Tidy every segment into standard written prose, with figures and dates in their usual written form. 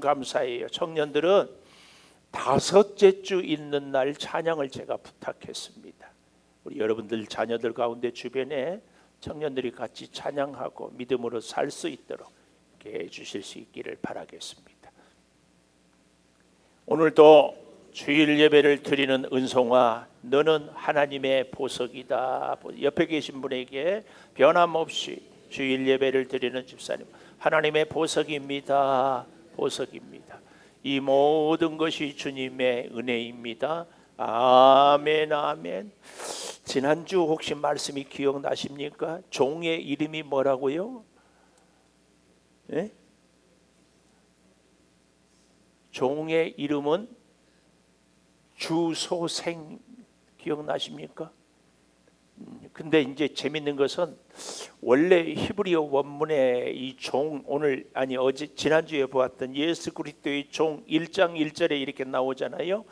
감사해요. 청년들은 다섯째 주 있는 날 찬양을 제가 부탁했습니다. 우리 여러분들 자녀들 가운데 주변에 청년들이 같이 찬양하고 믿음으로 살 수 있도록 이렇게 해주실 수 있기를 바라겠습니다. 오늘도 주일 예배를 드리는 은송아, 너는 하나님의 보석이다. 옆에 계신 분에게 변함없이 주일 예배를 드리는 집사님, 하나님의 보석입니다. 보석입니다. 이 모든 것이 주님의 은혜입니다. 아멘, 아멘. 지난주 혹시 말씀이 기억나십니까? 종의 이름이 뭐라고요? 네? 종의 이름은 주소생, 기억나십니까? 근데 이제 재밌는 것은 원래 히브리어 원문에 이 종, 오늘 아니 어제 지난주에 보았던 예수 그리스도의 종 1장 1절에 이렇게 나오잖아요.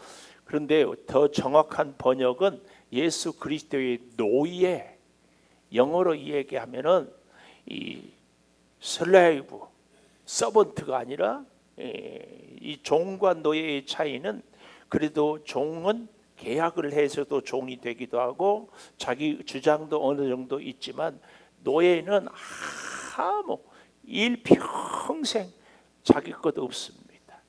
그런데 더 정확한 번역은 예수 그리스도의 노예, 영어로 얘기하면은 이 슬레이브, 서번트가 아니라 이 종과 노예의 차이는, 그래도 종은 계약을 해서도 종이 되기도 하고 자기 주장도 어느 정도 있지만, 노예는 아무 일평생 자기 것 없습니다.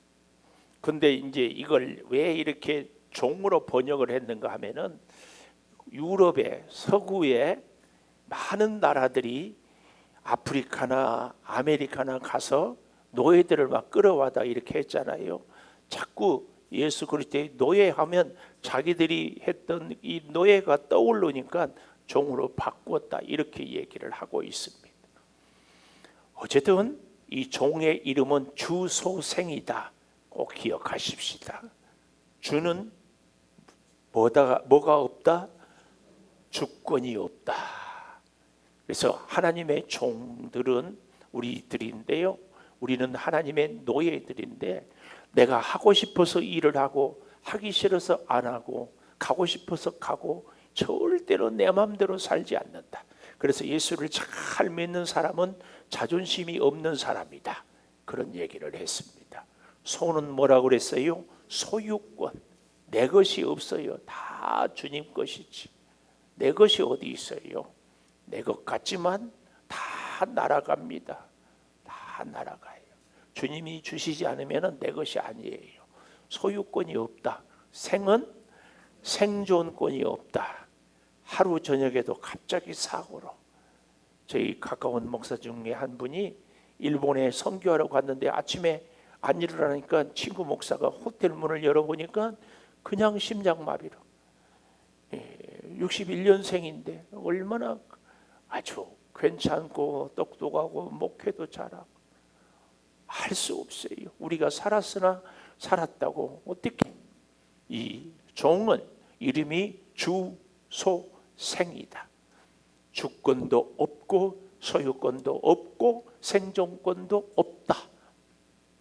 근데 이제 이걸 왜 이렇게 종으로 번역을 했는가 하면은, 유럽의 서구의 많은 나라들이 아프리카나 아메리카나 가서 노예들을 막 끌어와다 이렇게 했잖아요. 자꾸 예수 그리스도의 노예하면 자기들이 했던 이 노예가 떠오르니까 종으로 바꾸었다, 이렇게 얘기를 하고 있습니다. 어쨌든 이 종의 이름은 주소생이다. 꼭 기억하십시다. 주는 뭐가 없다? 주권이 없다. 그래서 하나님의 종들은 우리들인데요, 우리는 하나님의 노예들인데, 내가 하고 싶어서 일을 하고 하기 싫어서 안 하고 가고 싶어서 가고 절대로 내 마음대로 살지 않는다. 그래서 예수를 잘 믿는 사람은 자존심이 없는 사람이다, 그런 얘기를 했습니다. 소는 뭐라고 그랬어요? 소유권. 내 것이 없어요. 다 주님 것이지. 내 것이 어디 있어요? 내 것 같지만 다 날아갑니다. 다 날아가요. 주님이 주시지 않으면 내 것이 아니에요. 소유권이 없다. 생은 생존권이 없다. 하루 저녁에도 갑자기 사고로, 저희 가까운 목사 중에 한 분이 일본에 선교하러 갔는데 아침에 안 일어나니까 친구 목사가 호텔 문을 열어보니까 그냥 심장마비로, 61년생인데 얼마나 아주 괜찮고 똑똑하고 목회도 잘하고, 할 수 없어요. 우리가 살았으나 살았다고 어떻게. 이 종은 이름이 주소생이다. 주권도 없고 소유권도 없고 생존권도 없다.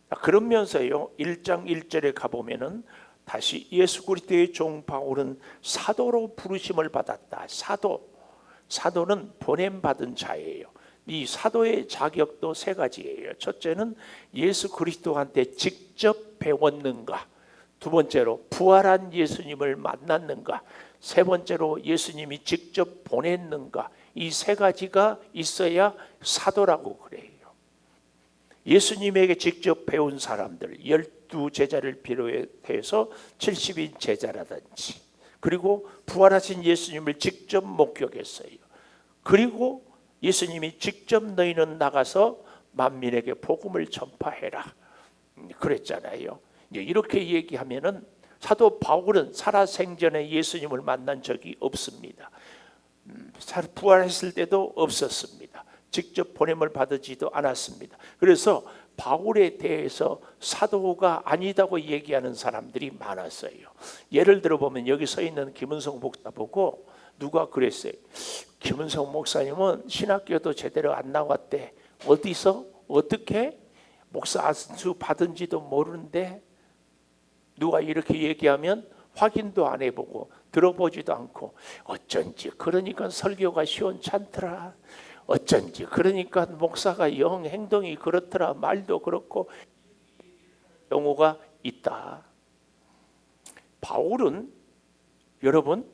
그러면서요, 1장 1절에 가보면은 다시 예수 그리스도의 종 바울은 사도로 부르심을 받았다. 사도는 보냄받은 자예요. 이 사도의 자격도 세 가지예요. 첫째는 예수 그리스도한테 직접 배웠는가, 두 번째로 부활한 예수님을 만났는가, 세 번째로 예수님이 직접 보냈는가. 이 세 가지가 있어야 사도라고 그래요. 예수님에게 직접 배운 사람들, 12제자를 비롯해서 70인 제자라든지, 그리고 부활하신 예수님을 직접 목격했어요. 그리고 예수님이 직접 너희는 나가서 만민에게 복음을 전파해라 그랬잖아요. 이렇게 얘기하면은 사도 바울은 살아생전에 예수님을 만난 적이 없습니다. 부활했을 때도 없었습니다. 직접 보냄을 받지도 않았습니다. 그래서 바울에 대해서 사도가 아니다고 얘기하는 사람들이 많았어요. 예를 들어 보면 여기 서 있는 김은성 목사 보고 누가 그랬어요. 김은성 목사님은 신학교도 제대로 안 나왔대. 어디서 어떻게 목사 안수 받은지도 모르는데, 누가 이렇게 얘기하면 확인도 안 해보고 들어보지도 않고, 어쩐지 그러니까 설교가 시원찮더라, 어쩐지 그러니까 목사가 영 행동이 그렇더라, 말도 그렇고 용어가 있다. 바울은 여러분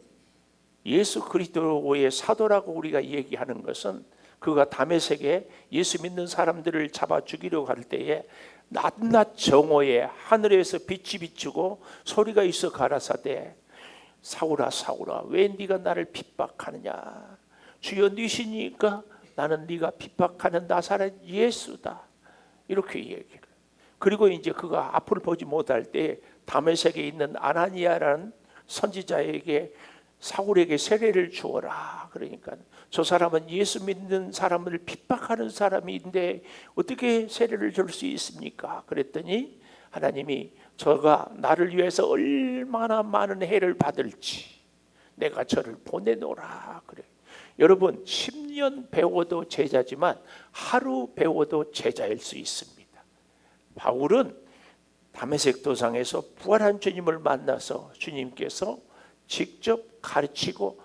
예수 그리스도의 사도라고 우리가 얘기하는 것은 그가 다메섹에 예수 믿는 사람들을 잡아 죽이려고 할 때에 낮낮 정오에 하늘에서 빛이 비추고 소리가 있어 가라사대 사울아 사울아 왜 네가 나를 핍박하느냐 주여 네시니까 나는 네가 핍박하는 나사렛 예수다 이렇게 얘기를. 그리고 이제 그가 앞을 보지 못할 때 다메섹에 있는 아나니아라는 선지자에게 사울에게 세례를 주어라. 그러니까 저 사람은 예수 믿는 사람을 핍박하는 사람인데 어떻게 세례를 줄 수 있습니까? 그랬더니 하나님이 저가 나를 위해서 얼마나 많은 해를 받을지 내가 저를 보내노라 그래. 여러분 10년 배워도 제자지만 하루 배워도 제자일 수 있습니다. 바울은 다메섹 도상에서 부활한 주님을 만나서 주님께서 직접 가르치고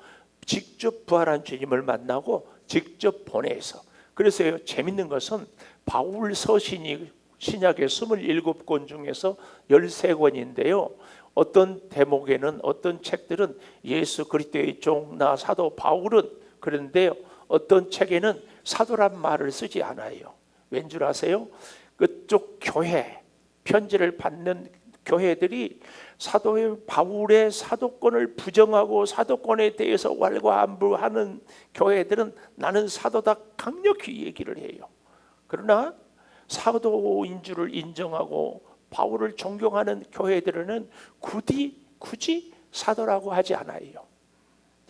직접 부활한 주님을 만나고 직접 보내서 그래서 재밌는 것은 바울 서신이 신약의 27권 중에서 13권인데요. 어떤 대목에는 어떤 책들은 예수 그리스도의 종 나 사도 바울은 그런데요. 어떤 책에는 사도란 말을 쓰지 않아요. 왠 줄 아세요? 그쪽 교회 편지를 받는 교회들이 사도의 바울의 사도권을 부정하고 사도권에 대해서 왈가왈부하는 교회들은 나는 사도다 강력히 얘기를 해요. 그러나 사도인 줄을 인정하고 바울을 존경하는 교회들은 굳이 사도라고 하지 않아요.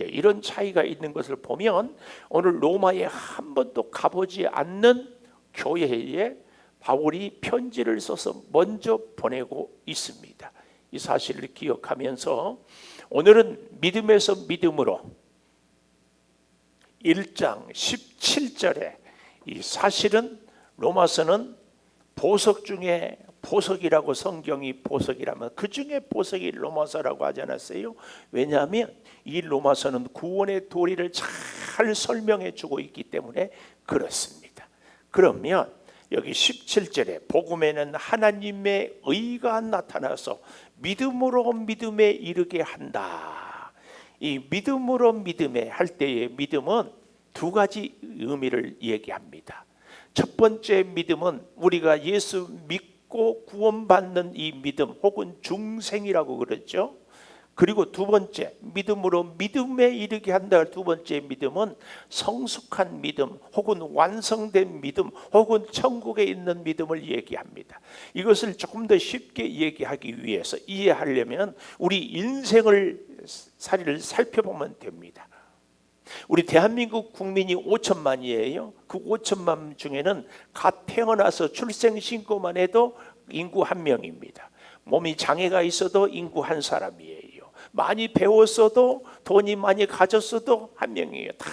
이런 차이가 있는 것을 보면 오늘 로마에 한 번도 가보지 않는 교회에 바울이 편지를 써서 먼저 보내고 있습니다. 이 사실을 기억하면서 오늘은 믿음에서 믿음으로 1장 17절에 이 사실은 로마서는 보석 중에 보석이라고 성경이 보석이라면 그 중에 보석이 로마서라고 하지 않았어요? 왜냐하면 이 로마서는 구원의 도리를 잘 설명해 주고 있기 때문에 그렇습니다. 그러면 여기 17절에 복음에는 하나님의 의가 나타나서 믿음으로 믿음에 이르게 한다. 이 믿음으로 믿음에 할 때의 믿음은 두 가지 의미를 얘기합니다. 첫 번째 믿음은 우리가 예수 믿고 구원받는 이 믿음 혹은 중생이라고 그러죠. 그리고 두 번째 믿음으로 믿음에 이르게 한다. 두 번째 믿음은 성숙한 믿음 혹은 완성된 믿음 혹은 천국에 있는 믿음을 얘기합니다. 이것을 조금 더 쉽게 얘기하기 위해서 이해하려면 우리 인생을 사리를 살펴보면 됩니다. 우리 대한민국 국민이 5천만이에요. 그 5천만 중에는 갓 태어나서 출생신고만 해도 인구 1명입니다. 몸이 장애가 있어도 인구 1사람이에요. 많이 배웠어도 돈이 많이 가졌어도 1명이에요. 다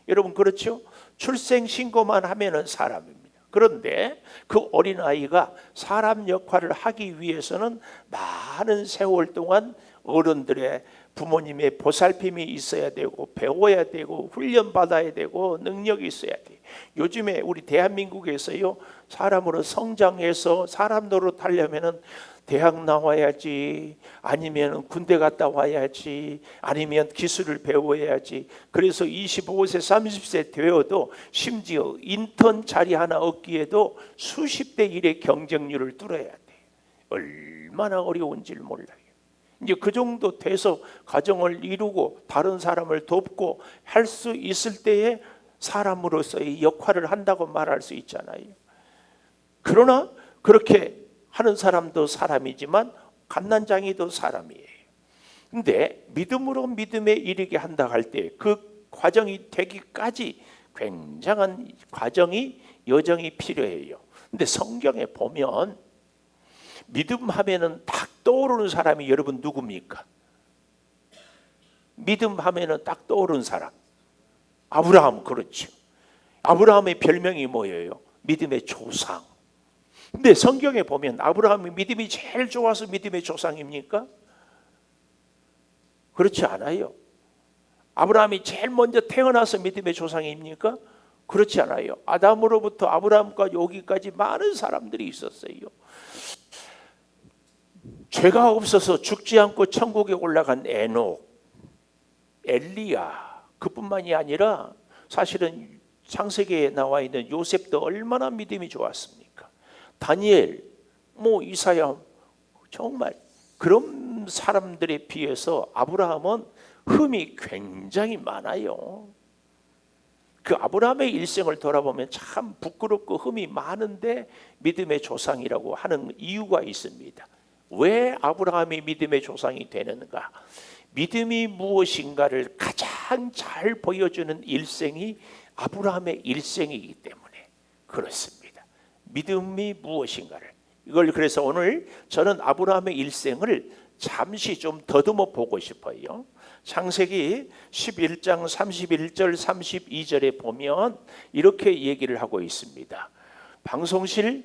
여러분 그렇죠? 출생신고만 하면은 사람입니다. 그런데 그 어린아이가 사람 역할을 하기 위해서는 많은 세월 동안 어른들의 부모님의 보살핌이 있어야 되고 배워야 되고 훈련받아야 되고 능력이 있어야 돼요. 요즘에 우리 대한민국에서요 사람으로 성장해서 사람 노릇하려면은 대학 나와야지 아니면 군대 갔다 와야지 아니면 기술을 배워야지. 그래서 25세 30세 되어도 심지어 인턴 자리 하나 얻기에도 수십 대 1의 경쟁률을 뚫어야 돼. 얼마나 어려운지를 몰라요. 이제 그 정도 돼서 가정을 이루고 다른 사람을 돕고 할 수 있을 때에 사람으로서의 역할을 한다고 말할 수 있잖아요. 그러나 그렇게 하는 사람도 사람이지만 갓난장이도 사람이에요. 근데 믿음으로 믿음에 이르게 한다 할 때 그 과정이 되기까지 굉장한 과정이 여정이 필요해요. 근데 성경에 보면 믿음 하면은 딱 떠오르는 사람이 여러분 누굽니까? 믿음 하면은 딱 떠오르는 사람. 아브라함 그렇죠. 아브라함의 별명이 뭐예요? 믿음의 조상. 근데 성경에 보면 아브라함이 믿음이 제일 좋아서 믿음의 조상입니까? 그렇지 않아요. 아브라함이 제일 먼저 태어나서 믿음의 조상입니까? 그렇지 않아요. 아담으로부터 아브라함과 여기까지 많은 사람들이 있었어요. 죄가 없어서 죽지 않고 천국에 올라간 에녹, 엘리야, 그뿐만이 아니라 사실은 창세기에 나와 있는 요셉도 얼마나 믿음이 좋았습니까? 다니엘, 이사야, 정말 그런 사람들에 비해서 아브라함은 흠이 굉장히 많아요. 그 아브라함의 일생을 돌아보면 참 부끄럽고 흠이 많은데 믿음의 조상이라고 하는 이유가 있습니다. 왜 아브라함이 믿음의 조상이 되는가? 믿음이 무엇인가를 가장 잘 보여주는 일생이 아브라함의 일생이기 때문에 그렇습니다. 믿음이 무엇인가를, 이걸 그래서 오늘 저는 아브라함의 일생을 잠시 좀 더듬어 보고 싶어요. 창세기 11장 31절 32절에 보면 이렇게 얘기를 하고 있습니다. 방송실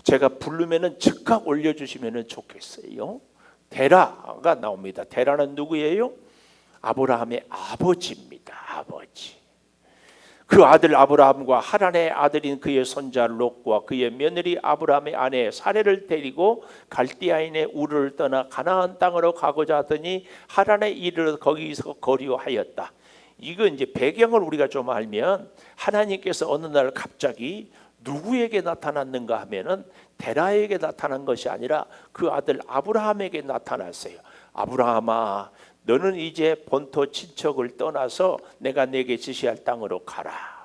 제가 부르면은 즉각 올려주시면 좋겠어요. 데라가 나옵니다. 데라는 누구예요? 아브라함의 아버지입니다. 아버지. 그 아들 아브라함과 하란의 아들인 그의 손자 롯과 그의 며느리 아브라함의 아내 사레를 데리고 갈대아인의 우르를 떠나 가나안 땅으로 가고자 하더니 하란에 이르러 거기서 거류하였다. 이거 이제 배경을 우리가 좀 알면 하나님께서 어느 날 갑자기 누구에게 나타났는가 하면은 데라에게 나타난 것이 아니라 그 아들 아브라함에게 나타났어요. 아브라함아, 너는 이제 본토 친척을 떠나서 내가 내게 지시할 땅으로 가라.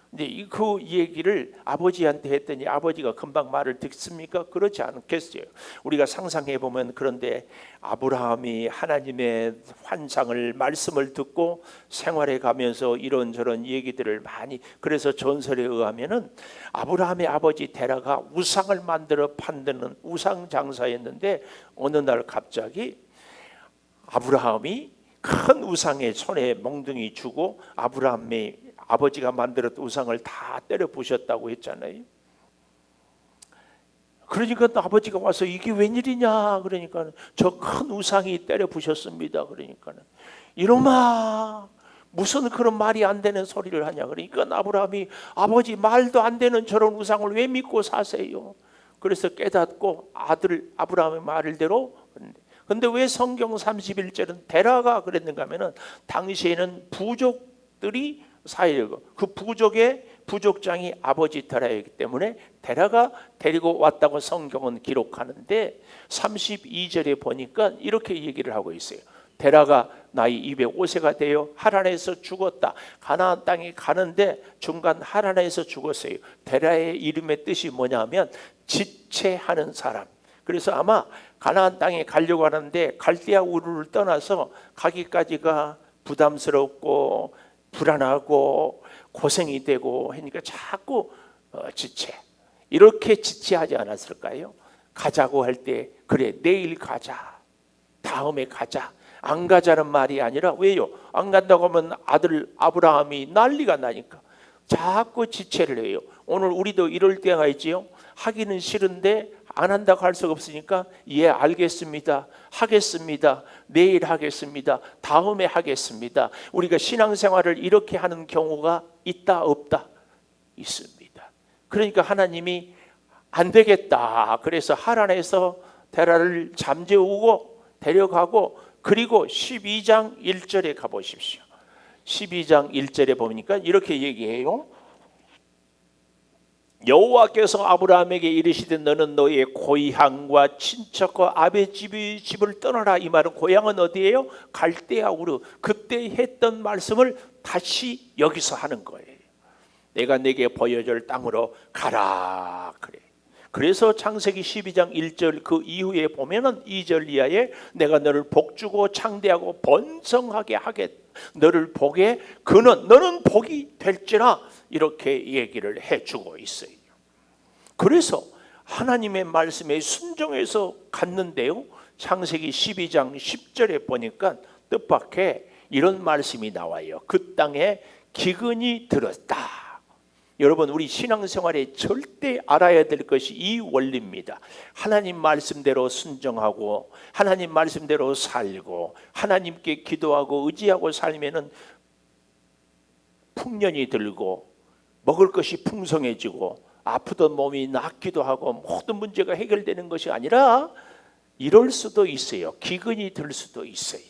근데 그 얘기를 아버지한테 했더니 아버지가 금방 말을 듣습니까? 그렇지 않겠어요. 우리가 상상해 보면, 그런데 아브라함이 하나님의 환상을, 말씀을 듣고 생활해 가면서 이런저런 얘기들을 많이, 그래서 전설에 의하면은 아브라함의 아버지 데라가 우상을 만들어 판드는 우상 장사였는데 어느 날 갑자기 아브라함이 큰 우상의 손에 몽둥이 주고 아브라함의 아버지가 만들었던 우상을 다 때려 부셨다고 했잖아요. 그러니까 아버지가 와서 이게 웬일이냐, 그러니까 저 큰 우상이 때려 부셨습니다. 그러니까 이놈아, 무슨 그런 말이 안 되는 소리를 하냐. 그러니까 아브라함이 아버지, 말도 안 되는 저런 우상을 왜 믿고 사세요? 그래서 깨닫고 아들 아브라함의 말대로. 근데 왜 성경 31절은 데라가 그랬는가 하면은 당시에는 부족들이 사이고 그 부족의 부족장이 아버지 데라이기 때문에 데라가 데리고 왔다고 성경은 기록하는데 32절에 보니까 이렇게 얘기를 하고 있어요. 데라가 나이 205세가 되어 하란에서 죽었다. 가나안 땅에 가는데 중간 하란에서 죽었어요. 데라의 이름의 뜻이 뭐냐면 지체하는 사람. 그래서 아마 가나안 땅에 가려고 하는데 갈대아 우르를 떠나서 가기까지가 부담스럽고 불안하고 고생이 되고 하니까 자꾸 지체. 이렇게 지체하지 않았을까요? 가자고 할 때 그래 내일 가자, 다음에 가자, 안 가자는 말이 아니라, 왜요? 안 간다고 하면 아들 아브라함이 난리가 나니까 자꾸 지체를 해요. 오늘 우리도 이럴 때가 있지요. 하기는 싫은데 안 한다고 할 수가 없으니까 예 알겠습니다, 하겠습니다, 내일 하겠습니다, 다음에 하겠습니다. 우리가 신앙생활을 이렇게 하는 경우가 있다 없다? 있습니다. 그러니까 하나님이 안 되겠다 그래서 하란에서 데라를 잠재우고 데려가고, 그리고 12장 1절에 가보십시오. 12장 1절에 보니까 이렇게 얘기해요. 여호와께서 아브라함에게 이르시되 너는 너의 고향과 친척과 아베 집을 떠나라. 이 말은 고향은 어디예요? 갈대아 우르. 그때 했던 말씀을 다시 여기서 하는 거예요. 내가 내게 보여줄 땅으로 가라 그래. 그래서 창세기 12장 1절 그 이후에 보면은 2절 이하에 내가 너를 복주고 창대하고 번성하게 하겠다. 너를 복에 너는 복이 될지라, 이렇게 얘기를 해주고 있어요. 그래서 하나님의 말씀에 순종해서 갔는데요, 창세기 12장 10절에 보니까 뜻밖의 이런 말씀이 나와요. 그 땅에 기근이 들었다. 여러분, 우리 신앙생활에 절대 알아야 될 것이 이 원리입니다. 하나님 말씀대로 순종하고 하나님 말씀대로 살고 하나님께 기도하고 의지하고 살면은 풍년이 들고 먹을 것이 풍성해지고 아프던 몸이 낫기도 하고 모든 문제가 해결되는 것이 아니라 이럴 수도 있어요. 기근이 들 수도 있어요.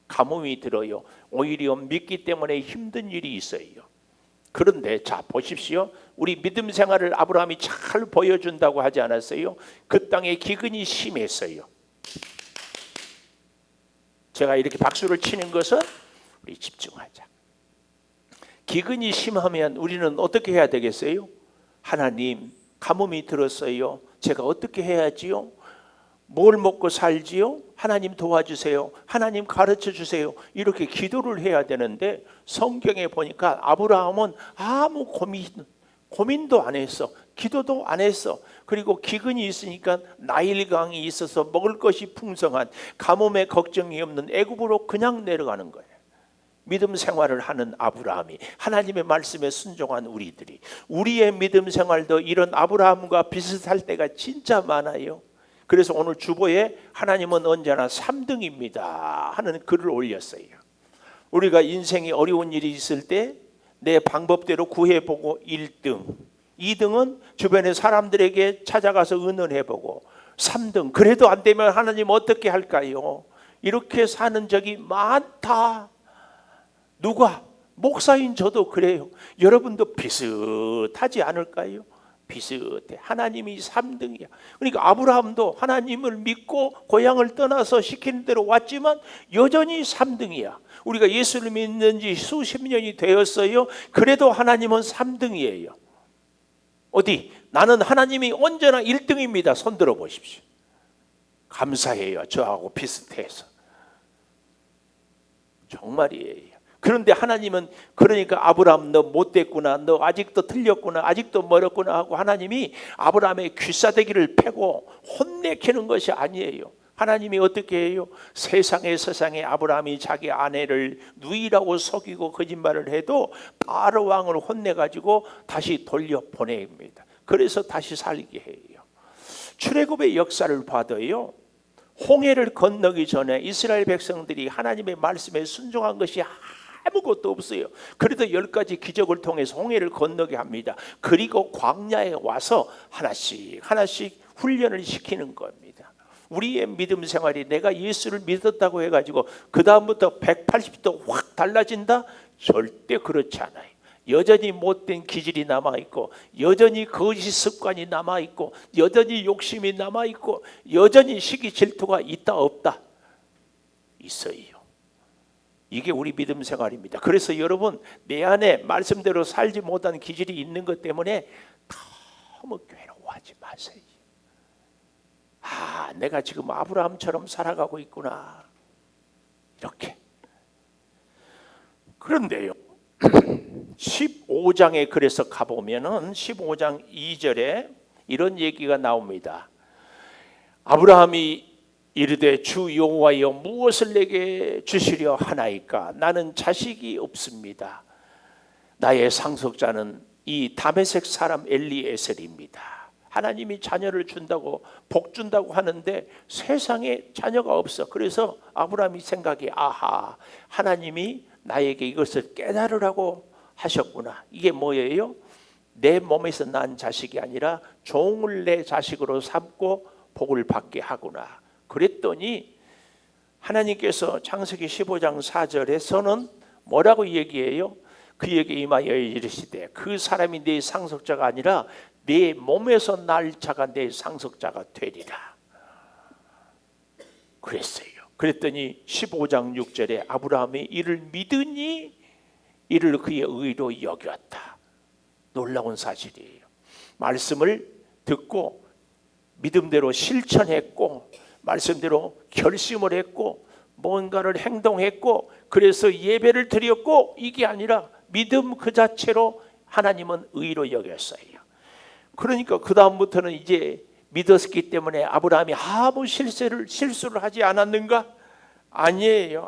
가뭄이 들어요. 오히려 믿기 때문에 힘든 일이 있어요. 그런데 자 보십시오. 우리 믿음 생활을 아브라함이 잘 보여준다고 하지 않았어요? 그 땅에 기근이 심했어요. 제가 이렇게 박수를 치는 것은 우리 집중하자. 기근이 심하면 우리는 어떻게 해야 되겠어요? 하나님, 가뭄이 들었어요. 제가 어떻게 해야지요? 뭘 먹고 살지요? 하나님 도와주세요. 하나님 가르쳐 주세요. 이렇게 기도를 해야 되는데 성경에 보니까 아브라함은 아무 고민도 안 했어. 기도도 안 했어. 그리고 기근이 있으니까 나일강이 있어서 먹을 것이 풍성한, 가뭄에 걱정이 없는 애굽으로 그냥 내려가는 거예요. 믿음 생활을 하는 아브라함이, 하나님의 말씀에 순종한 우리들이, 우리의 믿음 생활도 이런 아브라함과 비슷할 때가 진짜 많아요. 그래서 오늘 주보에 하나님은 언제나 3등입니다 하는 글을 올렸어요. 우리가 인생에 어려운 일이 있을 때 내 방법대로 구해보고 1등, 2등은 주변의 사람들에게 찾아가서 의논해보고, 3등 그래도 안 되면 하나님 어떻게 할까요? 이렇게 사는 적이 많다. 누가? 목사인 저도 그래요. 여러분도 비슷하지 않을까요? 비슷해. 하나님이 3등이야. 그러니까 아브라함도 하나님을 믿고 고향을 떠나서 시키는 대로 왔지만 여전히 3등이야. 우리가 예수를 믿는 지 수십 년이 되었어요. 그래도 하나님은 3등이에요. 어디? 나는 하나님이 언제나 1등입니다. 손 들어 보십시오. 감사해요. 저하고 비슷해서. 정말이에요. 그런데 하나님은 그러니까 아브라함 너 못됐구나, 너 아직도 틀렸구나, 아직도 멀었구나 하고 하나님이 아브라함의 귀싸대기를 패고 혼내키는 것이 아니에요. 하나님이 어떻게 해요? 세상에 아브라함이 자기 아내를 누이라고 속이고 거짓말을 해도 바로 왕을 혼내가지고 다시 돌려보냅니다. 그래서 다시 살게 해요. 출애굽의 역사를 봐도요, 홍해를 건너기 전에 이스라엘 백성들이 하나님의 말씀에 순종한 것이 아무것도 없어요. 그래도 10가지 기적을 통해서 홍해를 건너게 합니다. 그리고 광야에 와서 하나씩 훈련을 시키는 겁니다. 우리의 믿음 생활이 내가 예수를 믿었다고 해가지고 그 다음부터 180도 확 달라진다? 절대 그렇지 않아요. 여전히 못된 기질이 남아있고, 여전히 거짓 습관이 남아있고, 여전히 욕심이 남아있고, 여전히 시기 질투가 있다 없다? 있어요. 이게 우리 믿음 생활입니다. 그래서 여러분, 내 안에 말씀대로 살지 못한 기질이 있는 것 때문에 너무 괴로워하지 마세요. 아, 내가 지금 아브라함처럼 살아가고 있구나, 이렇게. 그런데요, 15장에 그래서 가보면은 15장 2절에 이런 얘기가 나옵니다. 아브라함이 이르되 주 여호와여 무엇을 내게 주시려 하나이까? 나는 자식이 없습니다. 나의 상속자는 이 다메섹 사람 엘리에셀입니다. 하나님이 자녀를 준다고, 복 준다고 하는데 세상에 자녀가 없어. 그래서 아브라함이 생각이, 아하, 하나님이 나에게 이것을 깨달으라고 하셨구나. 이게 뭐예요? 내 몸에서 난 자식이 아니라 종을 내 자식으로 삼고 복을 받게 하구나. 그랬더니 하나님께서 창세기 15장 4절에서는 뭐라고 얘기해요? 그에게 임하여 이르시되 그 사람이 내 상속자가 아니라 내 몸에서 날 자가 내 상속자가 되리라 그랬어요. 그랬더니 15장 6절에 아브라함이 이를 믿으니 이를 그의 의로 여겼다. 놀라운 사실이에요. 말씀을 듣고 믿음대로 실천했고, 말씀대로 결심을 했고, 뭔가를 행동했고, 그래서 예배를 드렸고, 이게 아니라 믿음 그 자체로 하나님은 의로 여겼어요. 그러니까 그 다음부터는 이제 믿었기 때문에 아브라함이 아무 실수를 하지 않았는가? 아니에요.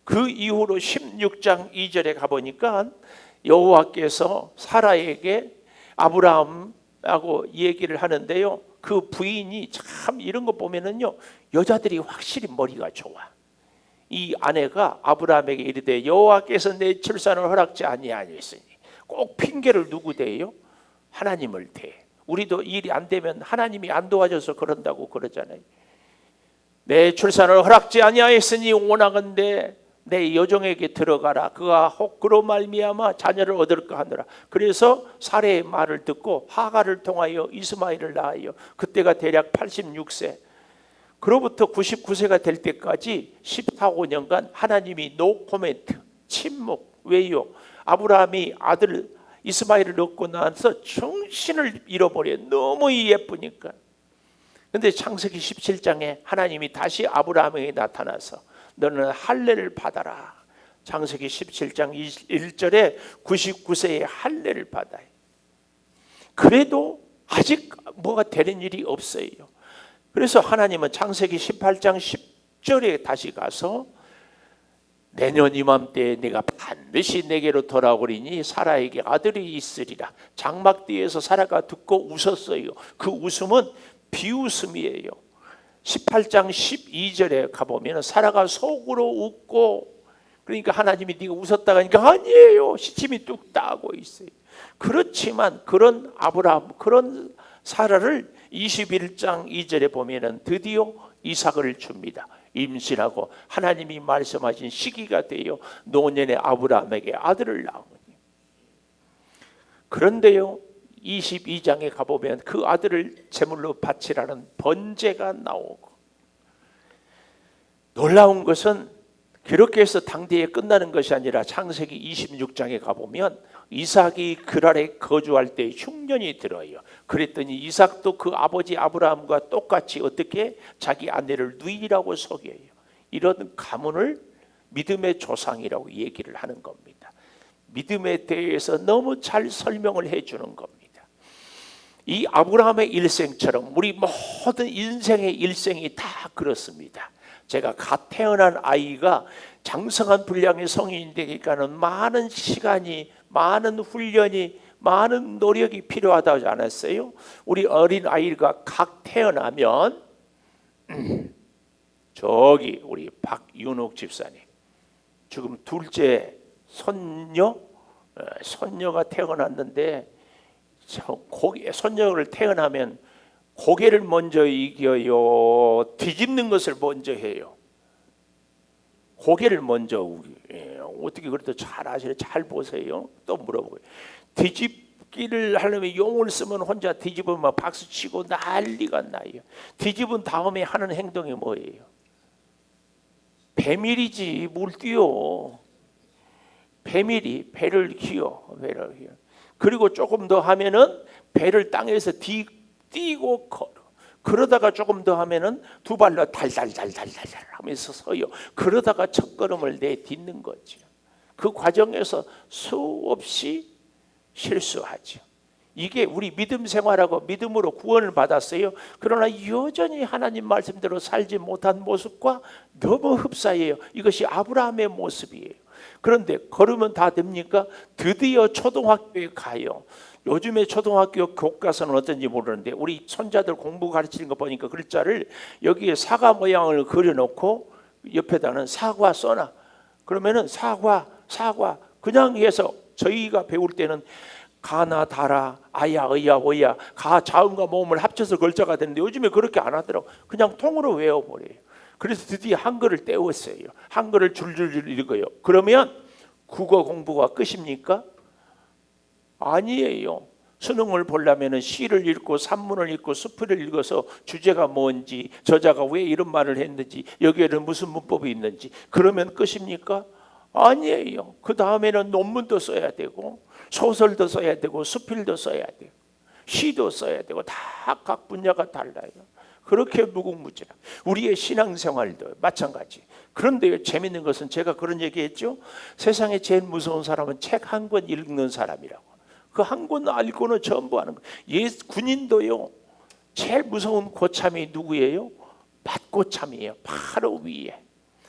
그 이후로 16장 2절에 가보니까 여호와께서 사라에게 아브라함하고 얘기를 하는데요, 그 부인이 참 이런 거 보면은요, 여자들이 확실히 머리가 좋아. 이 아내가 아브라함에게 이르되 여호와께서 내 출산을 허락지 아니하였으니, 꼭 핑계를 누구 대요? 하나님을 대해. 우리도 일이 안 되면 하나님이 안 도와줘서 그런다고 그러잖아요. 내 출산을 허락지 아니하였으니 원하건대 내 여종에게 들어가라. 그가 혹 그로 말미암아 자녀를 얻을까 하느라. 그래서 사레의 말을 듣고 하가를 통하여 이스마엘을 낳아요. 그때가 대략 86세. 그로부터 99세가 될 때까지 14~15년간 하나님이 노 코멘트, 침묵. 왜요? 아브라함이 아들 이스마엘을 얻고 나서 정신을 잃어버려. 너무 예쁘니까. 근데 창세기 17장에 하나님이 다시 아브라함에게 나타나서 너는 할례를 받아라. 창세기 17장 1절에 99세의 할례를 받아요. 그래도 아직 뭐가 되는 일이 없어요. 그래서 하나님은 창세기 18장 10절에 다시 가서 내년 이맘때에 내가 반드시 내게로 돌아오리니 사라에게 아들이 있으리라. 장막 뒤에서 사라가 듣고 웃었어요. 그 웃음은 비웃음이에요. 18장 12절에 가보면 사라가 속으로 웃고, 그러니까 하나님이 네가 웃었다가 하니까 아니에요. 시침이 뚝 따고 있어요. 그렇지만 그런 아브라함, 그런 사라를 21장 2절에 보면 드디어 이삭을 줍니다. 임신하고 하나님이 말씀하신 시기가 되어 노년의 아브라함에게 아들을 낳으니. 그런데요, 22장에 가보면 그 아들을 제물로 바치라는 번제가 나오고, 놀라운 것은 그렇게 해서 당대에 끝나는 것이 아니라 창세기 26장에 가보면 이삭이 그랄에 거주할 때 흉년이 들어요. 그랬더니 이삭도 그 아버지 아브라함과 똑같이 어떻게 자기 아내를 누이라고 속여요. 이런 가문을 믿음의 조상이라고 얘기를 하는 겁니다. 믿음에 대해서 너무 잘 설명을 해주는 겁니다. 이 아브라함의 일생처럼 우리 모든 인생의 일생이 다 그렇습니다. 제가 갓 태어난 아이가 장성한 분량의 성인이 되기까는 많은 시간이, 많은 훈련이, 많은 노력이 필요하다지 않았어요? 우리 어린 아이가 갓 태어나면 저기 우리 박윤옥 집사님 지금 둘째 손녀가 태어났는데, 손녀를 태어나면 고개를 먼저 이겨요? 뒤집는 것을 먼저 해요? 고개를 먼저, 어떻게 그래도 잘 아시네. 잘 보세요. 또 물어보고요. 뒤집기를 하려면 용을 쓰면 혼자 뒤집으면 막 박수 치고 난리가 나요. 뒤집은 다음에 하는 행동이 뭐예요? 배밀이지 뭘 뛰어. 배밀이 배를 기어. 그리고 조금 더 하면은 배를 땅에서 뛰고 걸어. 그러다가 조금 더 하면은 두 발로 달달달달달 하면서 서요. 그러다가 첫걸음을 내딛는 거죠. 그 과정에서 수없이 실수하죠. 이게 우리 믿음 생활하고 믿음으로 구원을 받았어요. 그러나 여전히 하나님 말씀대로 살지 못한 모습과 너무 흡사해요. 이것이 아브라함의 모습이에요. 그런데 걸으면 다 됩니까? 드디어 초등학교에 가요. 요즘에 초등학교 교과서는 어떤지 모르는데 우리 손자들 공부 가르치는 거 보니까 글자를 여기에 사과 모양을 그려놓고 옆에다는 사과 써놔. 그러면은 사과 그냥 해서 저희가 배울 때는 가나 다라 아야 의야 오야 가 자음과 모음을 합쳐서 글자가 되는데 요즘에 그렇게 안 하더라고. 그냥 통으로 외워버려요. 그래서 드디어 한글을 떼웠어요. 한글을 줄줄 읽어요. 그러면 국어 공부가 끝입니까? 아니에요. 수능을 보려면 시를 읽고 산문을 읽고 수필을 읽어서 주제가 뭔지, 저자가 왜 이런 말을 했는지, 여기에는 무슨 문법이 있는지, 그러면 끝입니까? 아니에요. 그 다음에는 논문도 써야 되고 소설도 써야 되고 수필도 써야 되고 시도 써야 되고 다 각 분야가 달라요. 그렇게 무궁무진한 우리의 신앙생활도 마찬가지. 그런데 재밌는 것은 제가 그런 얘기했죠. 세상에 제일 무서운 사람은 책 한 권 읽는 사람이라고. 그 한 권 알고는 전부 하는 거예요. 군인도요. 제일 무서운 고참이 누구예요? 밭고참이에요. 바로 위에.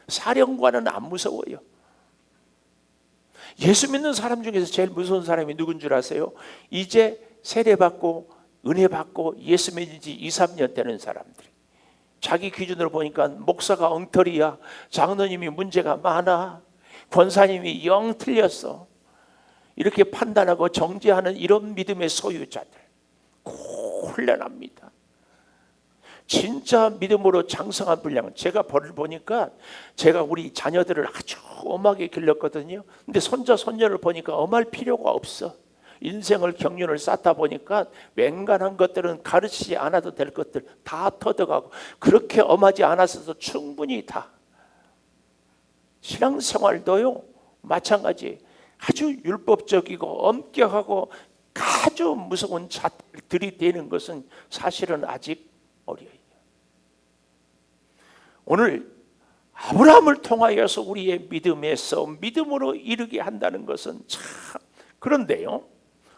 사령관은 안 무서워요. 예수 믿는 사람 중에서 제일 무서운 사람이 누군 줄 아세요? 이제 세례받고 은혜 받고 예수 믿은 지 2~3년 되는 사람들이. 자기 기준으로 보니까 목사가 엉터리야. 장로님이 문제가 많아. 권사님이 영 틀렸어. 이렇게 판단하고 정죄하는 이런 믿음의 소유자들 곤란합니다. 진짜 믿음으로 장성한 분량, 제가 벌을 보니까 제가 우리 자녀들을 아주 엄하게 길렀거든요. 근데 손자 손녀를 보니까 엄할 필요가 없어. 인생을 경륜을 쌓다 보니까 맹간한 것들은 가르치지 않아도 될 것들 다 터득하고, 그렇게 엄하지 않았어도 충분히 다. 신앙생활도요 마찬가지. 아주 율법적이고 엄격하고 아주 무서운 자들을 들이대는 것은 사실은 아직 어려요. 오늘 아브라함을 통하여서 우리의 믿음에서 믿음으로 이르게 한다는 것은 참, 그런데요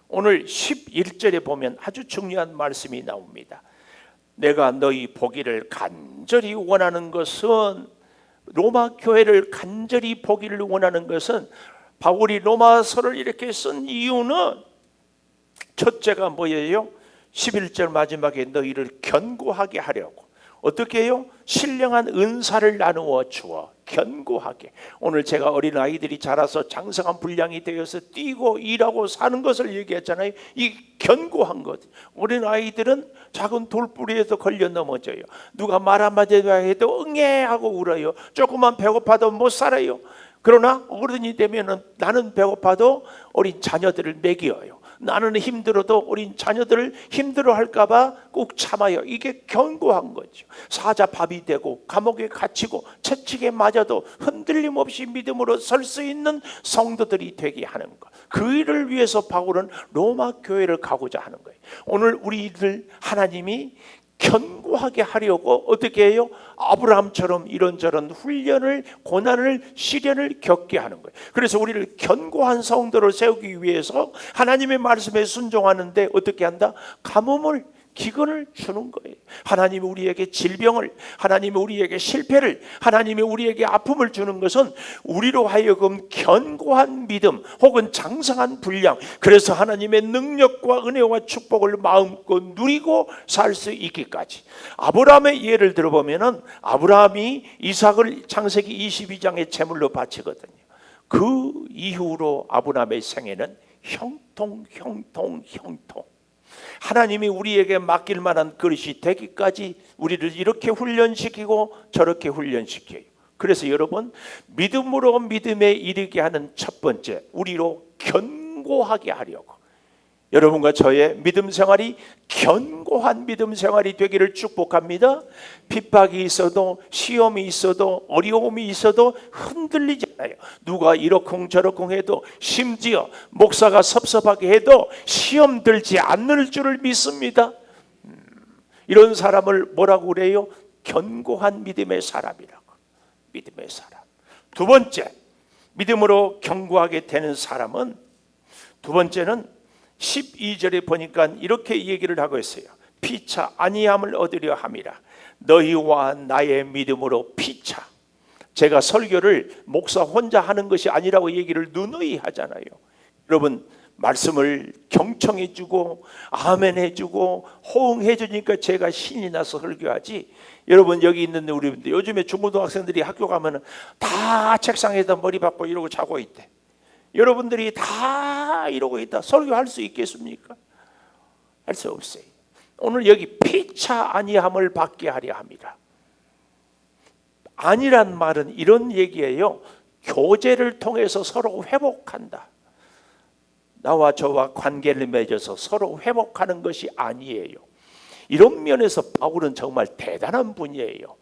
오늘 11절에 보면 아주 중요한 말씀이 나옵니다. 내가 너희 보기를 간절히 원하는 것은, 로마 교회를 간절히 보기를 원하는 것은, 바울이 로마서를 이렇게 쓴 이유는 첫째가 뭐예요? 11절 마지막에 너희를 견고하게 하려고. 어떻게 해요? 신령한 은사를 나누어 주어 견고하게. 오늘 제가 어린아이들이 자라서 장성한 분량이 되어서 뛰고 일하고 사는 것을 얘기했잖아요. 이 견고한 것. 어린아이들은 작은 돌뿌리에도 걸려 넘어져요. 누가 말 한마디 해도 응애 하고 울어요. 조금만 배고파도 못 살아요. 그러나 어른이 되면은 나는 배고파도 어린 자녀들을 먹여요. 나는 힘들어도 어린 자녀들을 힘들어할까 봐 꼭 참아요. 이게 견고한 거죠. 사자밥이 되고 감옥에 갇히고 채찍에 맞아도 흔들림 없이 믿음으로 설 수 있는 성도들이 되게 하는 것. 그 일을 위해서 바울은 로마 교회를 가고자 하는 거예요. 오늘 우리들 하나님이 견고하게 하려고 어떻게 해요? 아브라함처럼 이런저런 훈련을, 고난을, 시련을 겪게 하는 거예요. 그래서 우리를 견고한 성도를 세우기 위해서 하나님의 말씀에 순종하는데 어떻게 한다? 가뭄을, 기근을 주는 거예요. 하나님이 우리에게 질병을, 하나님이 우리에게 실패를, 하나님이 우리에게 아픔을 주는 것은 우리로 하여금 견고한 믿음 혹은 장성한 분량, 그래서 하나님의 능력과 은혜와 축복을 마음껏 누리고 살 수 있기까지. 아브라함의 예를 들어보면 아브라함이 이삭을 창세기 22장의 제물로 바치거든요. 그 이후로 아브라함의 생애는 형통. 하나님이 우리에게 맡길 만한 그릇이 되기까지 우리를 이렇게 훈련시키고 저렇게 훈련시켜요. 그래서 여러분, 믿음으로 믿음에 이르게 하는 첫 번째, 우리로 견고하게 하려고. 여러분과 저의 믿음 생활이 견고한 믿음 생활이 되기를 축복합니다. 핍박이 있어도, 시험이 있어도, 어려움이 있어도 흔들리지 않아요. 누가 이러쿵저러쿵 해도, 심지어 목사가 섭섭하게 해도 시험 들지 않을 줄을 믿습니다. 이런 사람을 뭐라고 그래요? 견고한 믿음의 사람이라고. 믿음의 사람. 두 번째, 믿음으로 견고하게 되는 사람은, 두 번째는 12절에 보니까 이렇게 얘기를 하고 있어요. 피차 아니함을 얻으려 함이라. 너희와 나의 믿음으로 피차. 제가 설교를 목사 혼자 하는 것이 아니라고 얘기를 누누이 하잖아요. 여러분, 말씀을 경청해 주고 아멘 해주고 호응해 주니까 제가 신이 나서 설교하지. 여러분, 여기 있는 우리분들, 요즘에 중고등학생들이 학교 가면 다 책상에다 머리 박고 이러고 자고 있대. 여러분들이 다 이러고 있다 설교할 수 있겠습니까? 할 수 없어요. 오늘 여기 피차 아니함을 받게 하려 합니다. 아니란 말은 이런 얘기예요. 교제를 통해서 서로 회복한다. 나와 저와 관계를 맺어서 서로 회복하는 것이 아니에요. 이런 면에서 바울은 정말 대단한 분이에요.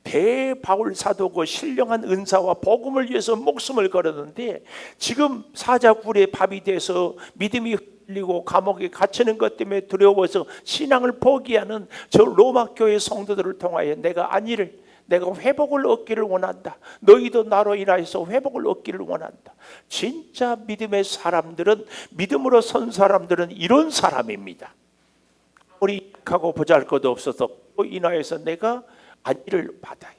대바울 사도고 신령한 은사와 복음을 위해서 목숨을 걸었는데, 지금 사자굴에 밥이 돼서 믿음이 흘리고 감옥에 갇히는 것 때문에 두려워서 신앙을 포기하는 저 로마 교회 성도들을 통하여 내가 회복을 얻기를 원한다. 너희도 나로 인하여서 회복을 얻기를 원한다. 진짜 믿음의 사람들은, 믿음으로 선 사람들은 이런 사람입니다. 우리 하고 보잘것도 없어서 인하여서 내가 안위를 받아요.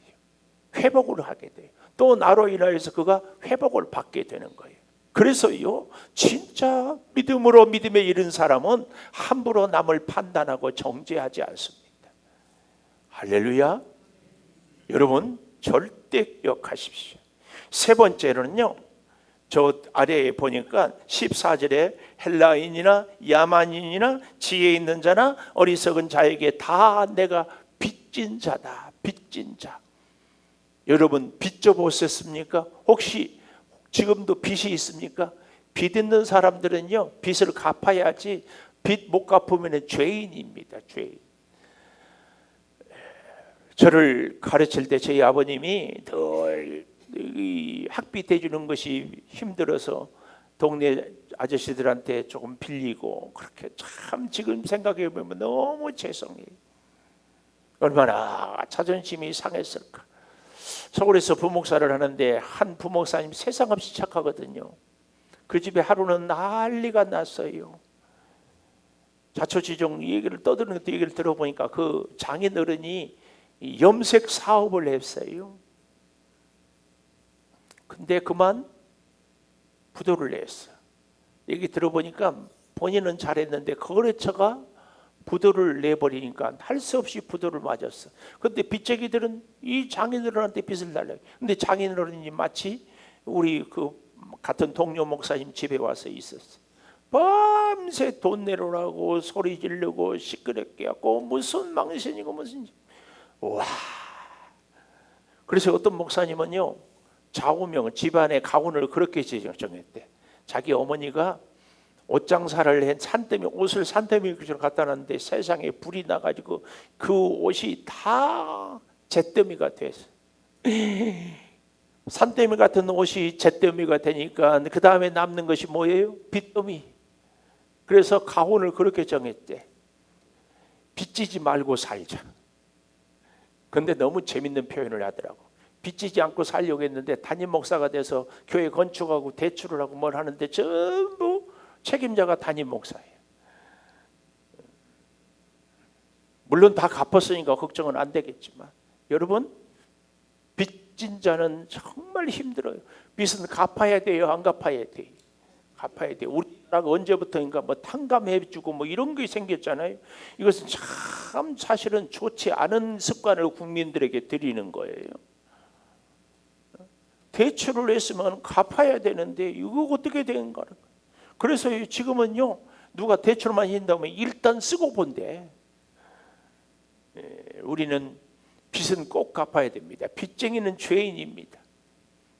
회복을 하게 돼요. 또 나로 인하여서 그가 회복을 받게 되는 거예요. 그래서요, 진짜 믿음으로 믿음에 이른 사람은 함부로 남을 판단하고 정죄하지 않습니다. 할렐루야. 여러분, 절대 기억하십시오. 세 번째는요, 저 아래에 보니까 14절에 헬라인이나 야만인이나 지혜 있는 자나 어리석은 자에게 다 내가 빚진 자다. 빚진 자. 여러분 빚 져 보셨습니까? 혹시 지금도 빚이 있습니까? 빚 있는 사람들은요, 빚을 갚아야지. 빚 못 갚으면 죄인입니다. 죄인. 저를 가르칠 때 저희 아버님이 늘 학비 대주는 것이 힘들어서 동네 아저씨들한테 조금 빌리고, 그렇게 참 지금 생각해 보면 너무 죄송해요. 얼마나 자존심이 상했을까. 서울에서 부목사를 하는데 한 부목사님 세상 없이 착하거든요. 그 집에 하루는 난리가 났어요. 자초지종 얘기를 떠드는 것도 얘기를 들어보니까 그 장인어른이 염색 사업을 했어요. 근데 그만 부도를 냈어. 얘기 들어보니까 본인은 잘했는데 거래처가 부도를 내버리니까 할 수 없이 부도를 맞았어. 근데 빚쟁이들은 이 장인어른한테 빚을 달라요. 근데 장인어른이 마치 우리 그 같은 동료 목사님 집에 와서 있었어. 밤새 돈 내놓으라고 소리 지르고 시끄럽게 하고 무슨 망신이고 무슨. 와. 그래서 어떤 목사님은요, 좌우명 집안의 가훈을 그렇게 정했대. 자기 어머니가 옷 장사를 한 산더미, 옷을 산더미 갖다 놨는데 세상에 불이 나가지고 그 옷이 다 잿더미가 됐어. 산더미 같은 옷이 잿더미가 되니까 그 다음에 남는 것이 뭐예요? 빚더미. 그래서 가훈을 그렇게 정했대. 빚지지 말고 살자. 근데 너무 재밌는 표현을 하더라고. 빚지지 않고 살려고 했는데 담임 목사가 돼서 교회 건축하고 대출을 하고 뭘 하는데 전부 책임자가 담임 목사예요. 물론 다 갚았으니까 걱정은 안 되겠지만, 여러분 빚진 자는 정말 힘들어요. 빚은 갚아야 돼요, 안 갚아야 돼요? 갚아야 돼요. 우리나라가 언제부터인가 뭐 탕감해주고 뭐 이런 게 생겼잖아요. 이것은 참 사실은 좋지 않은 습관을 국민들에게 들이는 거예요. 대출을 했으면 갚아야 되는데 이거 어떻게 되는가. 그래서 지금은요, 누가 대출만 한다면 일단 쓰고 본대. 우리는 빚은 꼭 갚아야 됩니다. 빚쟁이는 죄인입니다.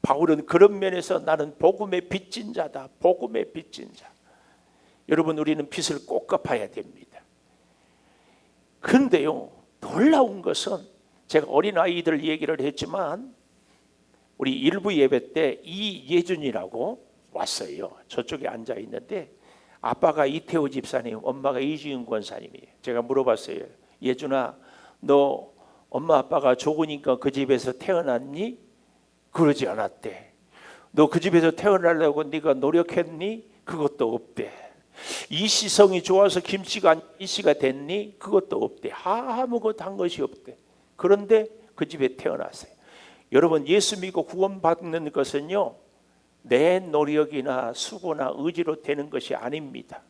바울은 그런 면에서 나는 복음의 빚진 자다. 복음의 빚진 자. 여러분, 우리는 빚을 꼭 갚아야 됩니다. 그런데요, 놀라운 것은 제가 어린아이들 얘기를 했지만 우리 일부 예배 때 이예준이라고 왔어요. 저쪽에 앉아 있는데 아빠가 이태호 집사님, 엄마가 이주인 권사님이에요. 제가 물어봤어요. 예준아, 너 엄마 아빠가 좋으니까 그 집에서 태어났니? 그러지 않았대. 너 그 집에서 태어나려고 네가 노력했니? 그것도 없대. 이시성이 좋아서 김씨가 이씨가 됐니? 그것도 없대. 아무것도 한 것이 없대. 그런데 그 집에 태어났어요. 여러분, 예수 믿고 구원받는 것은요, 내 노력이나 수고나 의지로 되는 것이 아닙니다.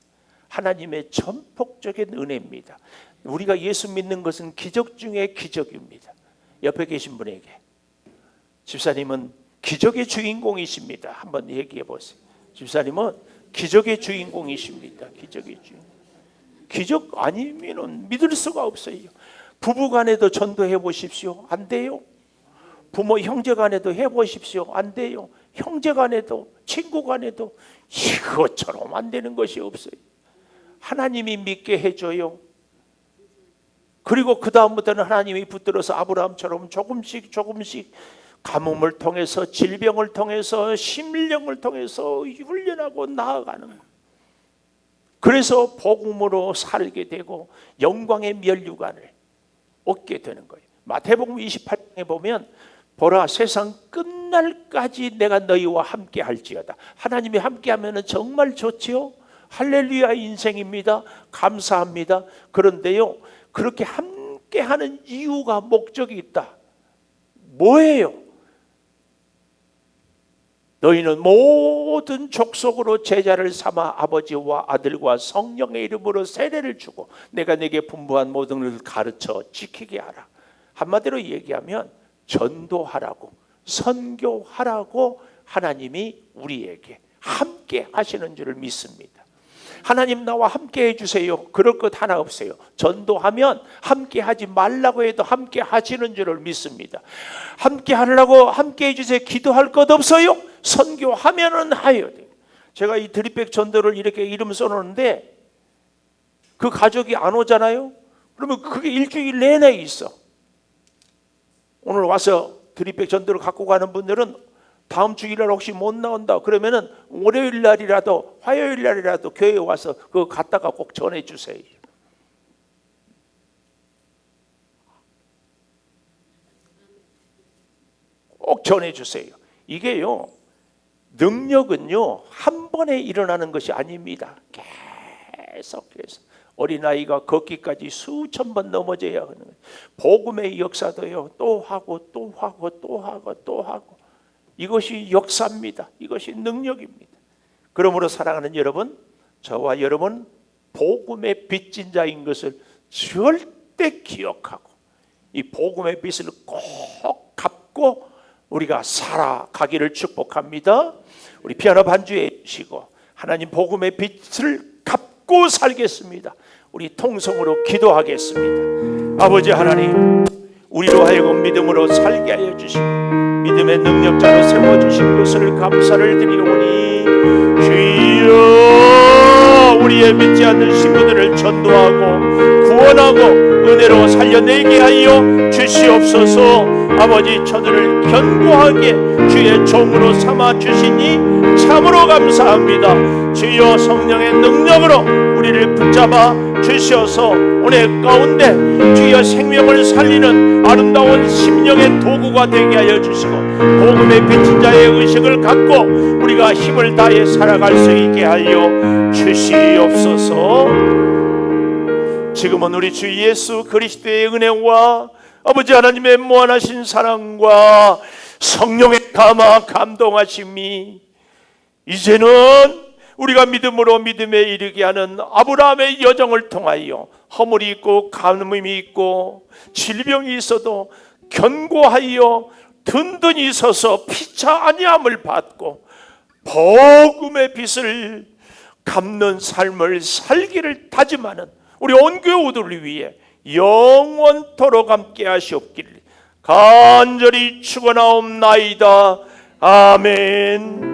하나님의 전폭적인 은혜입니다. 우리가 예수 믿는 것은 기적 중에 기적입니다. 옆에 계신 분에게, 집사님은 기적의 주인공이십니다. 한번 얘기해 보세요. 집사님은 기적의 주인공이십니다. 기적의 주인공. 기적 아니면 믿을 수가 없어요. 부부간에도 전도해 보십시오. 안 돼요. 부모 형제간에도 해보십시오. 안 돼요. 형제간에도 친구간에도 이것처럼 안 되는 것이 없어요. 하나님이 믿게 해줘요. 그리고 그 다음부터는 하나님이 붙들어서 아브라함처럼 조금씩 가뭄을 통해서, 질병을 통해서, 심령을 통해서 훈련하고 나아가는 거예요. 그래서 복음으로 살게 되고 영광의 면류관을 얻게 되는 거예요. 마태복음 28장에 보면 보라, 세상 끝날까지 내가 너희와 함께 할지어다. 하나님이 함께 하면 정말 좋지요. 할렐루야 인생입니다. 감사합니다. 그런데요, 그렇게 함께 하는 이유가, 목적이 있다. 뭐예요? 너희는 모든 족속으로 제자를 삼아 아버지와 아들과 성령의 이름으로 세례를 주고 내가 네게 분부한 모든 것을 가르쳐 지키게 하라. 한마디로 얘기하면 전도하라고, 선교하라고 하나님이 우리에게 함께 하시는 줄을 믿습니다. 하나님 나와 함께 해주세요. 그럴 것 하나 없어요. 전도하면 함께 하지 말라고 해도 함께 하시는 줄을 믿습니다. 함께 하려고 함께 해주세요. 기도할 것 없어요. 선교하면은 해야 돼요. 제가 이 드립백 전도를 이렇게 이름 써놓는데 그 가족이 안 오잖아요. 그러면 그게 일주일 내내 있어. 오늘 와서 드립백 전도를 갖고 가는 분들은 다음 주일날 혹시 못 나온다 그러면은 월요일 날이라도 화요일 날이라도 교회에 와서 그거 갖다가 꼭 전해주세요. 꼭 전해주세요. 이게요, 능력은요 한 번에 일어나는 것이 아닙니다. 계속해서 어린아이가 걷기까지 수천 번 넘어져야 하는 거예요. 복음의 역사도요 또 하고 또 하고 또 하고 또 하고, 이것이 역사입니다. 이것이 능력입니다. 그러므로 사랑하는 여러분, 저와 여러분 복음의 빚진 자인 것을 절대 기억하고 이 복음의 빚을 꼭 갚고 우리가 살아가기를 축복합니다. 우리 피아노 반주해 주시고 하나님 복음의 빚을 갚고 살겠습니다. 우리 통성으로 기도하겠습니다. 아버지 하나님, 우리로 하여금 믿음으로 살게 하여 주시고 믿음의 능력자로 세워주신 것을 감사를 드리오니, 주여 우리의 믿지 않는 친구들을 전도하고 구원하고 은혜로 살려내게 하여 주시옵소서. 아버지, 저들을 견고하게 주의 종으로 삼아 주시니 참으로 감사합니다. 주여 성령의 능력으로 우리를 붙잡아 주셔서 오늘 가운데 주여 생명을 살리는 아름다운 심령의 도구가 되게 하여 주시고 복음의 빚진 자의 의식을 갖고 우리가 힘을 다해 살아갈 수 있게 하여 주시옵소서. 지금은 우리 주 예수 그리스도의 은혜와 아버지 하나님의 무한하신 사랑과 성령의 감동하심이 이제는 우리가 믿음으로 믿음에 이르게 하는 아브라함의 여정을 통하여 허물이 있고 가뭄이 있고 질병이 있어도 견고하여 든든히 서서 피차 아니함을 받고 복음의 빚을 갚는 삶을 살기를 다짐하는 우리 온 교우들을 위해 영원토록 함께 하시옵기를 간절히 축원하옵나이다. 아멘.